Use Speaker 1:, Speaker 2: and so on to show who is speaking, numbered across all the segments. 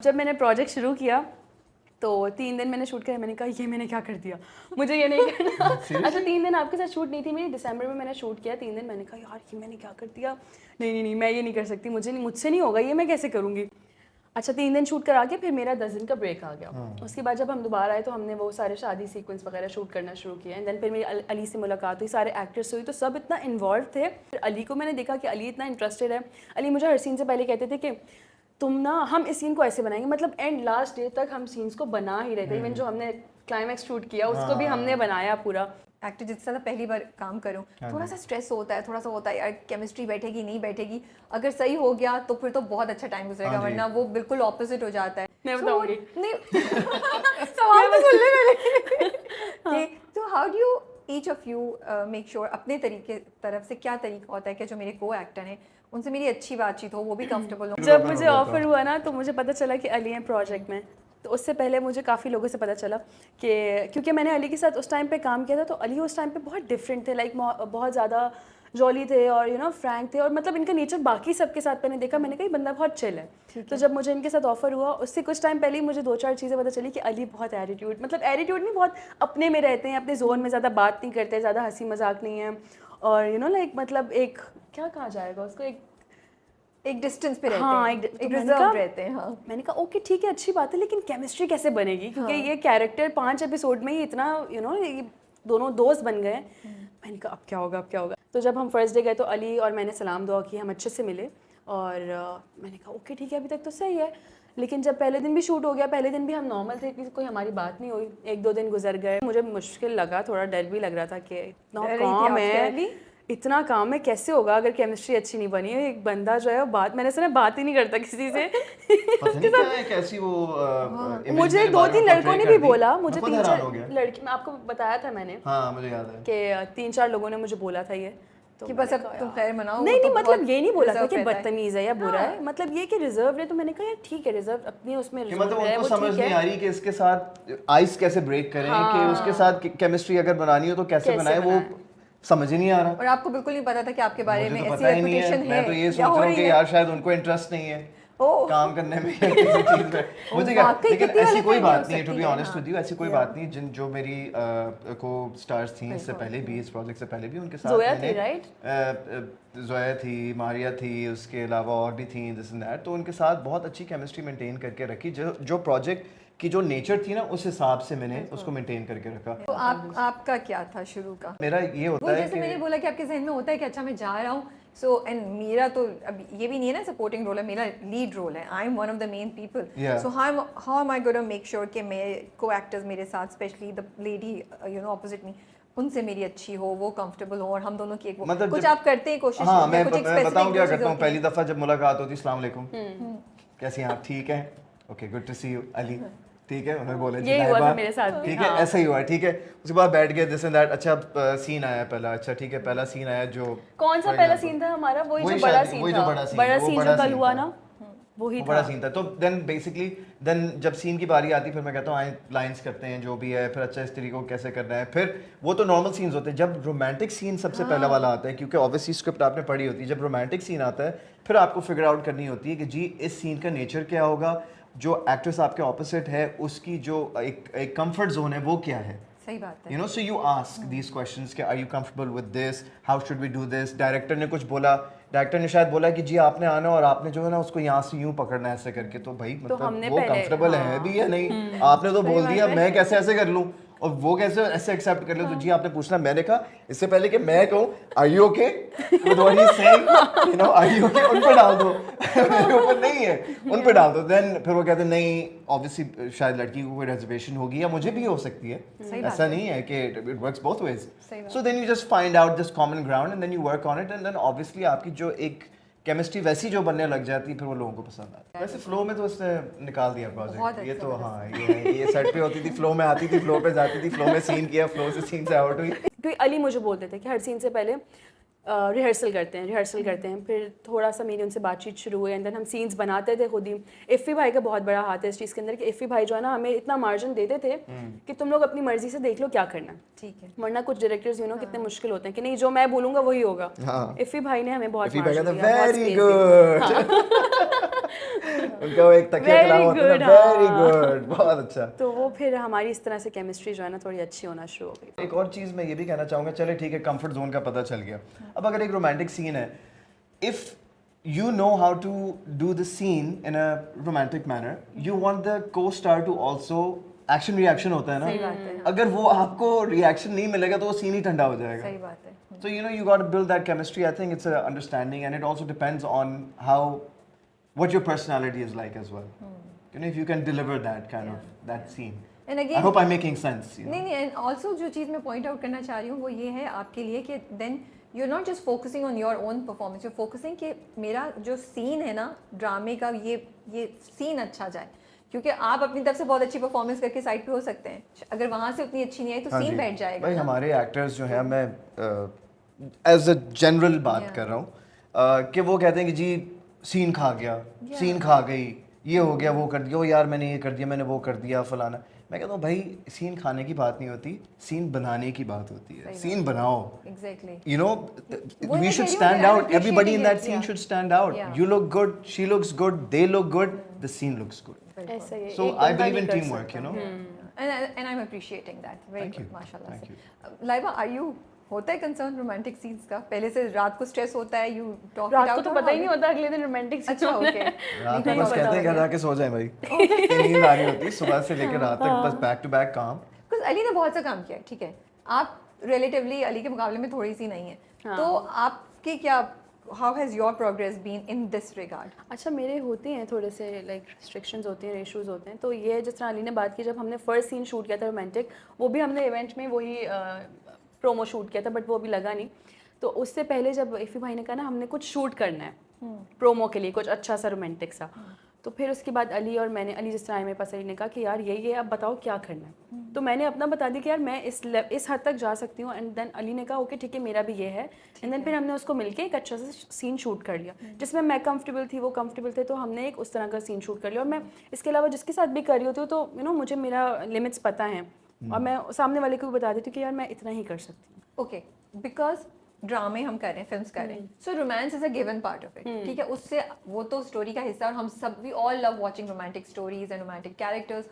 Speaker 1: जब मैंने प्रोजेक्ट शुरू किया तो 3 दिन मैंने शूट किया, मैंने कहा ये मैंने क्या कर दिया, मुझे ये नहीं करना। अच्छा 3 दिन आपके साथ शूट नहीं थी मेरी, दिसंबर में मैंने शूट किया 3 दिन, मैंने कहा यार ये मैंने क्या कर दिया, नहीं मैं ये नहीं कर सकती, मुझसे नहीं होगा ये, मैं कैसे करूँगी। अच्छा 3 दिन शूट करा के फिर मेरा 10 दिन का ब्रेक आ गया। उसके बाद जब हम दोबारा आए तो हमने वो सारे शादी सीक्वेंस वगैरह शूट करना शुरू किया। एंड देन फिर मेरी अली से मुलाकात हुई, सारे एक्टर्स हुई, तो सब इतना इन्वॉल्व थे। फिर अली को मैंने देखा कि अली इतना इंटरेस्टेड है। अली मुझे हर सीन से पहले कहते थे कि तुम ना, हम इस सीन को ऐसे बनाएंगे, मतलब एंड लास्ट डे तक हम सीन्स को बना ही रहे थे। इवन जो हमने क्लाइमैक्स शूट किया उसको भी हमने बनाया पूरा।
Speaker 2: एक्टर जिसके साथ पहली बार काम करूं, थोड़ा सा स्ट्रेस होता है, थोड़ा सा होता है यार केमिस्ट्री बैठेगी नहीं बैठेगी। अगर सही हो गया तो फिर तो बहुत अच्छा टाइम गुजरेगा, वरना वो बिल्कुल ऑपोजिट हो जाता है।
Speaker 1: मैं बताऊंगी
Speaker 2: नहीं सवाल तो सुन ले पहले। तो how do you each of you make sure अपने तरीके तरफ से क्या तरीका होता है कि जो मेरे को एक्टर हैं उनसे मेरी अच्छी बातचीत हो, वो भी कंफर्टेबल हो।
Speaker 1: जब मुझे ऑफर हुआ ना तो मुझे पता चला कि अली हैं प्रोजेक्ट में, तो उससे पहले मुझे काफ़ी लोगों से पता चला कि क्योंकि मैंने अली के साथ उस टाइम पे काम किया था, तो अली उस टाइम पे बहुत डिफरेंट थे, लाइक बहुत ज़्यादा जॉली थे और फ्रैंक थे, और मतलब इनका नेचर बाकी सबके साथ मैंने देखा, मैंने कहा ये बंदा बहुत चिल है। तो जब मुझे इनके साथ ऑफर हुआ उससे कुछ टाइम पहले ही मुझे 2-4 चीज़ें पता चली कि अली बहुत एटीट्यूड, मतलब एटीट्यूड नहीं, बहुत अपने में रहते हैं, अपने जोन में ज़्यादा बात नहीं करते, ज़्यादा हंसी मजाक नहीं है, और लाइक मतलब एक क्या कहा जाएगा उसको, एक
Speaker 2: डिस्टेंस पे रहते
Speaker 1: हाँ,
Speaker 2: हैं, एक रिजर्व रहते हैं। हाँ
Speaker 1: मैंने कहा ओके ठीक है अच्छी बात है, लेकिन केमिस्ट्री कैसे बनेगी, क्योंकि ये कैरेक्टर 5 एपिसोड में ही इतना ये दोनों दोस्त बन गए। मैंने कहा अब क्या होगा। तो जब हम फर्स्ट डे गए तो अली और मैंने सलाम दुआ की, हम अच्छे से मिले, और मैंने कहा ओके ठीक है अभी तक तो सही है। लेकिन जब पहले दिन भी शूट हो गया, पहले दिन भी हम नॉर्मल थे, कोई हमारी बात नहीं हुई, 1-2 दिन गुजर गए, मुझे मुश्किल लगा, थोड़ा डर भी लग रहा था कि इतना काम है, इतना काम है कैसे होगा अगर केमिस्ट्री अच्छी नहीं बनी है। एक बंदा जो है वो मैंने सुना बात ही नहीं करता किसी से।
Speaker 3: पता नहीं क्या है, कैसी वो
Speaker 1: मुझे 2-3 लड़कों ने भी बोला, मुझे 3-4 लड़की, मैं आपको बताया था मैंने,
Speaker 3: हाँ मुझे याद है
Speaker 1: कि 3-4 लोगों ने मुझे बोला था ये, तो
Speaker 2: कि बस अब तुम खैर मनाओ।
Speaker 1: नहीं मतलब ये नहीं बोला था कि बदतमीज है या बुरा है, मतलब ये कि रिजर्व है। तो मैंने कहा यार ठीक है, रिजर्व अपनी उसमें रिजर्व
Speaker 3: मतलब
Speaker 1: है,
Speaker 3: उनको
Speaker 1: वो
Speaker 3: समझ
Speaker 1: ठीक
Speaker 3: नहीं
Speaker 1: है।
Speaker 3: आ रही कि इसके साथ आइस कैसे ब्रेक करें, कि उसके साथ केमिस्ट्री अगर बनानी हो तो कैसे बनाए, वो समझ ही नहीं आ रहा।
Speaker 2: और आपको बिल्कुल नहीं पता था कि आपके बारे में ऐसी
Speaker 3: रेपुटेशन है। मैं तो ये सोच रहा हूँ कि यार शायद उनको इंटरेस्ट नहीं है काम करने में या किसी चीज में, मुझे क्या, लेकिन ऐसी कोई बात नहीं है, to be honest with you, ऐसी कोई बात नहीं। जो मेरी को स्टार्स थी इससे पहले भी, इस प्रोजेक्ट से पहले भी, उनके साथ जोया थी, मारिया थी, उसके अलावा और भी थी, दिस एंड दैट, तो उनके साथ बहुत अच्छी केमिस्ट्री मेंटेन करके रखी। जो प्रोजेक्ट की जो नेचर थी ना, उस हिसाब से मैंने उसको मेंटेन करके रखा।
Speaker 2: तो आपका क्या था शुरू का?
Speaker 3: मेरा ये होता है
Speaker 2: जैसे मैंने बोला कि आपके जहन में होता है कि अच्छा मैं जा रहा हूँ, सो एंड मेरा तो अब ये भी नहीं है ना सपोर्टिंग रोल है, मेरा लीड रोल है, I am one of the main people, so how am I gonna make sure कि मेरे को एक्टर्स मेरे साथ, स्पेशली द लेडी ऑपोजिट मी, उनसे मेरी अच्छी हो, वो कंफर्टेबल हो, और हम दोनों की एक मतलब कुछ आप करते हैं कोशिश।
Speaker 3: हाँ मैं बताऊँ क्या करता हूँ। पहली दफा जब मुलाकात होती, अस्सलाम वालेकुम, कैसी हैं आप, ठीक है, okay good to see you Ali, ठीक है, उन्होंने बोला
Speaker 1: ये हुआ था मेरे साथ,
Speaker 3: ठीक है, ऐसा ही हुआ, ठीक है। उसके बाद बैठ गए दिस एंड दैट, अच्छा सीन आया पहला, अच्छा ठीक है, पहला सीन आया, जो
Speaker 1: कौन सा पहला सीन था हमारा, वही जो बड़ा सीन था, बड़ा सीन जो कल हुआ ना, वही
Speaker 3: बड़ा सीन था। तो देन बेसिकली जब सीन की बारी आती, फिर मैं कहता हूँ लाइंस करते हैं जो भी है, फिर अच्छा इस तरीके को कैसे करना है, फिर वो तो नॉर्मल सीन्स होते हैं। जब रोमांटिक सीन सबसे पहला वाला आता है, क्योंकि ऑब्वियसली स्क्रिप्ट आपने पढ़ी होती है, जब रोमांटिक सीन आता है फिर आपको फिगर आउट करनी होती है कि जी इस सीन का नेचर क्या होगा, जो एक्ट्रेस आपके ऑपोजिट है उसकी जो एक कंफर्ट जोन है वो क्या है।
Speaker 2: सही बात है।
Speaker 3: You know, so you ask these questions कि are you comfortable with this, how should we do this. Director ने कुछ बोला, डायरेक्टर ने शायद बोला कि जी आपने आना और आपने जो है ना उसको यहाँ से यूं पकड़ना है ऐसे करके, तो भाई मतलब वो कंफर्टेबल है भी या नहीं, आपने तो बोल दिया, मैं कैसे ऐसे कर लूँ और वो कैसे ऐसे एक्सेप्ट कर ले। तो जी आपने पूछना, मैंने कहा इससे पहले कि मैं कहूँ are you okay with what he is saying, you know are you okay, उन पे डाल दो मेरे ऊपर नहीं है, उन पे डाल दो। देन फिर वो कहते नहीं, ऑब्वियसली शायद लड़की को कोई रिजर्वेशन होगी या मुझे भी हो सकती है, ऐसा नहीं है कि it works both ways. So then you just find out this common ground and then you work on it, and then obviously आपकी जो एक केमिस्ट्री वैसी जो बनने लग जाती है, फिर वो लोगों को पसंद आता है। वैसे फ्लो में तो उसने निकाल दिया प्रोजेक्ट, ये तो हाँ ये सेट पे होती थी, फ्लो में आती थी, फ्लो पे जाती थी, फ्लो में सीन किया, फ्लो से सीन से आउट हुई।
Speaker 1: क्योंकि अली मुझे बोलते थे कि हर सीन से पहले रिहर्सल करते हैं, फिर थोड़ा सा मेरी उनसे बातचीत शुरू हुई, एंड देन हम सीन्स बनाते थे खुद ही। इफ़ी भाई का बहुत बड़ा हाथ है इस चीज़ के अंदर कि इफ़ी भाई जो है ना हमें इतना मार्जिन देते थे कि तुम लोग अपनी मर्जी से देख लो क्या करना है,
Speaker 2: ठीक है,
Speaker 1: वरना कुछ डायरेक्टर्स कितने मुश्किल होते हैं कि नहीं जो मैं बोलूँगा वही होगा। इफ़ी भाई ने हमें बहुत
Speaker 3: वेरी गुड उनका वो एक तकिया कलाम होता है ना, वेरी गुड, बहुत अच्छा।
Speaker 1: तो वो फिर हमारी इस तरह से केमिस्ट्री जो है ना थोड़ी अच्छी होना शुरू हो गई।
Speaker 3: एक और चीज़ मैं ये भी कहना चाहूँगा, चले ठीक है कंफर्ट जोन का पता चल गया, अब अगर एक रोमांटिक सीन है, if you know how to do the scene in a romantic manner, you want the co-star to also action reaction होता है ना,
Speaker 2: सही बात है, हाँ।
Speaker 3: अगर वो आपको reaction नहीं मिलेगा तो वो scene ही ठंडा हो जाएगा।
Speaker 2: सही बात है।
Speaker 3: So you know you got to build that chemistry. I think it's a understanding, and it also depends on how what your personality is like as well. You know, if you can deliver that kind of that scene.
Speaker 2: And again,
Speaker 3: I hope I'm making sense. You know?
Speaker 2: नहीं नहीं, and also जो चीज़ मैं point out करना चाह रही हूँ वो ये है आपके लिए कि then you are not just focusing on your own performance, you focusing कि मेरा जो सीन है ना ड्रामे का, ये सीन अच्छा जाए, क्योंकि आप अपनी तरफ से बहुत अच्छी परफॉर्मेंस करके साइड पे हो सकते हैं, अगर वहाँ से उतनी अच्छी नहीं आई तो
Speaker 3: हाँ
Speaker 2: सीन
Speaker 3: जी।
Speaker 2: बैठ जाएगा
Speaker 3: भाई
Speaker 2: ना।
Speaker 3: हमारे एक्टर्स जो हैं, मैं एज अ जनरल बात कर रहा हूँ कि वो कहते हैं कि जी सीन खा गया, सीन खा गई, ये हो गया, वो कर दिया, ओ यार मैंने ये कर दिया, मैंने वो कर दिया, फलाना। मैं कहता हूँ भाई सीन खाने की बात नहीं होती, सीन बनाने की बात होती है, सीन बनाओ।
Speaker 2: Exactly.
Speaker 3: You know,
Speaker 2: वो
Speaker 3: we
Speaker 2: मैं
Speaker 3: should
Speaker 2: कह रही हूँ
Speaker 3: stand
Speaker 2: कि I'm
Speaker 3: out. Everybody in that
Speaker 2: appreciating
Speaker 3: scene
Speaker 2: it,
Speaker 3: should stand out.
Speaker 2: Yeah.
Speaker 3: You look good, she looks good, they look good, the scene looks good.
Speaker 1: ऐसा ही है,
Speaker 3: So
Speaker 1: एक
Speaker 3: I
Speaker 1: बंदा
Speaker 3: believe
Speaker 1: नहीं
Speaker 3: in
Speaker 1: कर
Speaker 3: teamwork,
Speaker 1: सकता।
Speaker 3: you know.
Speaker 2: And I'm appreciating that. Very
Speaker 3: Thank
Speaker 2: good,
Speaker 3: you.
Speaker 2: माशाल्लाह
Speaker 3: Thank
Speaker 2: से। Laiba, are you होता है कंसर्न रोमांटिक सीन्स का? पहले से रात को स्ट्रेस होता है, यू टॉक
Speaker 1: रात को तो पता ही नहीं होता अगले दिन रोमांटिक सीन
Speaker 2: अच्छा, ओके।
Speaker 3: रात में बस कहते हैं घर जाके सो जाए भाई, नींद आ रही होती सुबह से लेकर रात तक, बस बैक टू बैक काम।
Speaker 2: बिकॉज अली ने बहुत सा काम किया है, ठीक है, आप रिलेटिवली अली के मुकाबले में थोड़ी सी नहीं है, तो आपकी क्या, how has your progress been in this regard?
Speaker 1: अच्छा, मेरे होते हैं थोड़े से लाइक रिस्ट्रिक्शंस होते हैं, इश्यूज होते हैं। तो ये जिस तरह अली ने बात की, जब हमने फर्स्ट सीन शूट किया था रोमांटिक, वो भी हमने इवेंट में वही प्रोमो शूट किया था, बट वो अभी लगा नहीं। तो उससे पहले जब इफ़ी भाई ने कहा ना हमने कुछ शूट करना है प्रोमो के लिए, कुछ अच्छा सा रोमांटिक सा, तो फिर उसके बाद अली और मैंने, अली जिस तरह आए मेरे पास, अली ने कहा कि यार ये अब बताओ क्या करना है। तो मैंने अपना बता दिया कि यार मैं इस हद तक जा सकती हूँ, एंड देन अली ने कहा ओके ठीक है मेरा भी ये है, एंड देन फिर हमने उसको मिलके एक अच्छा सा सीन शूट कर लिया जिसमें मैं कंफर्टेबल थी, वो कंफर्टेबल थे, तो हमने एक उस तरह का सीन शूट कर लिया। और मैं इसके अलावा जिसके साथ भी कर रही होती हूँ तो यू नो मुझे मेरा लिमिट्स पता है, और मैं सामने वाले को भी बता देती हूँ कि यार मैं इतना ही कर सकती हूँ।
Speaker 2: ओके, बिकॉज ड्रामे हम कर रहे हैं, फिल्म्स कर रहे हैं, so romance is a given part of it, ठीक है, उससे वो तो स्टोरी का हिस्सा, और हम सब we all love watching romantic stories and romantic characters,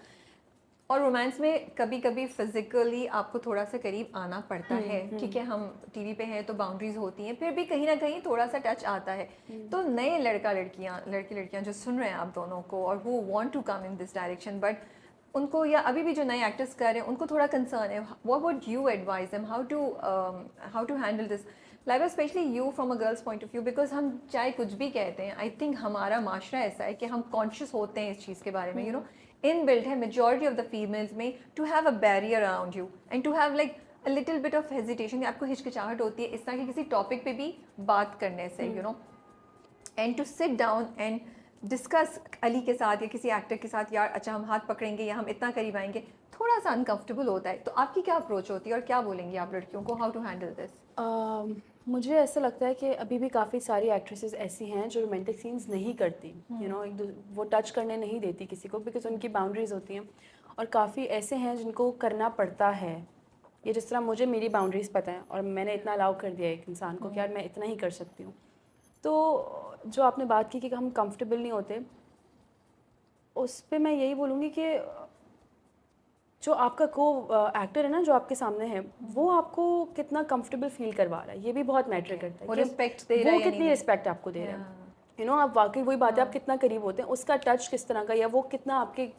Speaker 2: और रोमांस में कभी कभी फिजिकली आपको थोड़ा सा करीब आना पड़ता है, ठीक है, हम टीवी पे हैं तो बाउंड्रीज होती हैं, फिर भी कहीं ना कहीं थोड़ा सा टच आता है। तो नए लड़कियां जो सुन रहे हैं आप दोनों को, और who want to come in this direction, but उनको, या अभी भी जो नए एक्टर्स कर रहे हैं उनको थोड़ा कंसर्न है, what would you advise them how to handle this, like specially you from a girls point of view, because हम चाहे कुछ भी कहते हैं, आई थिंक हमारा माशरा ऐसा है कि हम कॉन्शियस होते हैं इस चीज़ के बारे में, यू नो, इन बिल्ट है मेजॉरिटी ऑफ द फीमेल्स में to have a barrier around you and to have like a little bit of hesitation, आपको हिचकिचाहट होती है इस तरह के किसी टॉपिक पे भी बात करने से, you know, and to sit down and discuss Ali के साथ या किसी एक्टर के साथ, यार अच्छा हम हाथ पकड़ेंगे या हम इतना करीब आएंगे, थोड़ा सा अनकंफर्टेबल होता है। तो आपकी क्या अप्रोच होती है और क्या बोलेंगी आप लड़कियों को, हाउ टू हैंडल दिस?
Speaker 1: मुझे ऐसा लगता है कि अभी भी काफ़ी सारी एक्ट्रेसेस ऐसी हैं जो रोमांटिक सीन्स नहीं करती, यू नो, वो टच करने नहीं देती किसी को, बिकॉज उनकी बाउंड्रीज होती हैं, और काफ़ी ऐसे हैं जिनको करना पड़ता है। ये जिस तरह मुझे मेरी बाउंड्रीज पता है और मैंने इतना अलाउ कर दिया एक इंसान को कि यार मैं इतना ही कर सकती हूँ। तो जो आपने बात की कि हम कंफर्टेबल नहीं होते, उस पर मैं यही बोलूँगी कि जो आपका एक्टर है ना, जो आपके सामने है, वो आपको कितना कंफर्टेबल फील करवा रहा है, ये भी बहुत मैटर करता है।
Speaker 2: वो रिस्पेक्ट दे रहा है,
Speaker 1: वो कितनी रिस्पेक्ट आपको दे रहा है, यू नो, आप वाकई वही बात है, आप कितना करीब होते हैं, उसका टच किस तरह का, या वो कितना आपके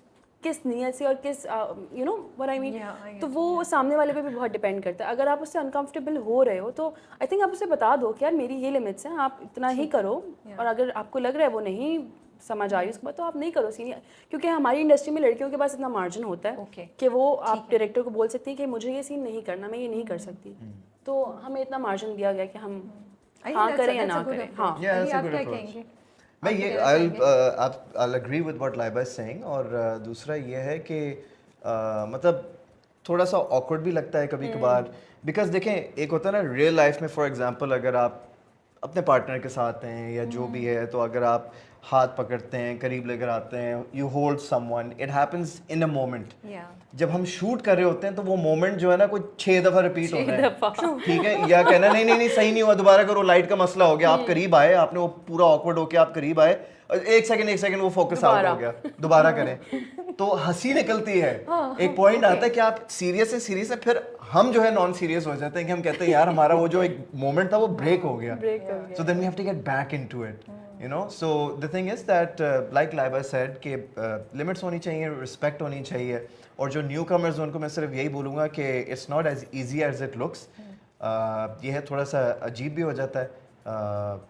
Speaker 1: किस नीयत से और किस you know what I mean, तो वो सामने वाले पे भी बहुत डिपेंड करता है। अगर आप उससे अनकंफर्टेबल हो रहे हो तो आई थिंक आप उसे बता दो कि यार मेरी ये लिमिट्स हैं, आप इतना ही करो, और अगर आपको लग रहा है वो नहीं समझ आ रही उसके बाद तो आप नहीं करो सीनियर, क्योंकि हमारी इंडस्ट्री में लड़कियों के पास इतना मार्जिन होता है कि वो आप डायरेक्टर को बोल सकती हैं कि मुझे ये सीन नहीं करना, मैं ये नहीं कर सकती, तो हमें इतना मार्जिन दिया गया कि हम हाँ करें या ना करें। हाँ,
Speaker 2: आप क्या कहेंगे?
Speaker 3: मैं ये I'll agree with what Laiba is saying, और दूसरा ये है कि मतलब थोड़ा सा awkward भी लगता है कभी कभार, बिकॉज देखें एक होता है ना रियल लाइफ में, फॉर एग्जांपल अगर आप अपने पार्टनर के साथ हैं या जो भी है, तो अगर आप हाथ पकड़ते हैं, करीब लेकर आते हैं, you hold someone, it happens in a moment. जब हम शूट कर रहे होते हैं तो वो मोमेंट जो है ना कोई 6 दफा रिपीट हो रहा है, ठीक है, या कहना नहीं नहीं नहीं सही नहीं हुआ, दोबारा करो, लाइट का मसला हो गया, आप करीब आए, आपने वो पूरा ऑकवर्ड होके आप करीब आए, एक सेकंड वो फोकस आउट हो गया, दोबारा करें तो हंसी निकलती है। एक पॉइंट आता है कि आप सीरियस है, फिर हम जो है नॉन सीरियस हो जाते हैं कि हम कहते हैं यार हमारा वो जो एक मोमेंट था वो ब्रेक हो गया, so then we have to get back into it, you know. So the thing is that like Laiba said कि लिमिट्स होनी चाहिए, रिस्पेक्ट होनी चाहिए, और जो न्यू कमर्स उनको मैं सिर्फ यही बोलूँगा कि it's not as easy as it looks. ये है थोड़ा सा अजीब भी हो जाता है,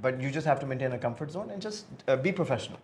Speaker 3: but you just have to maintain a comfort zone and just be professional.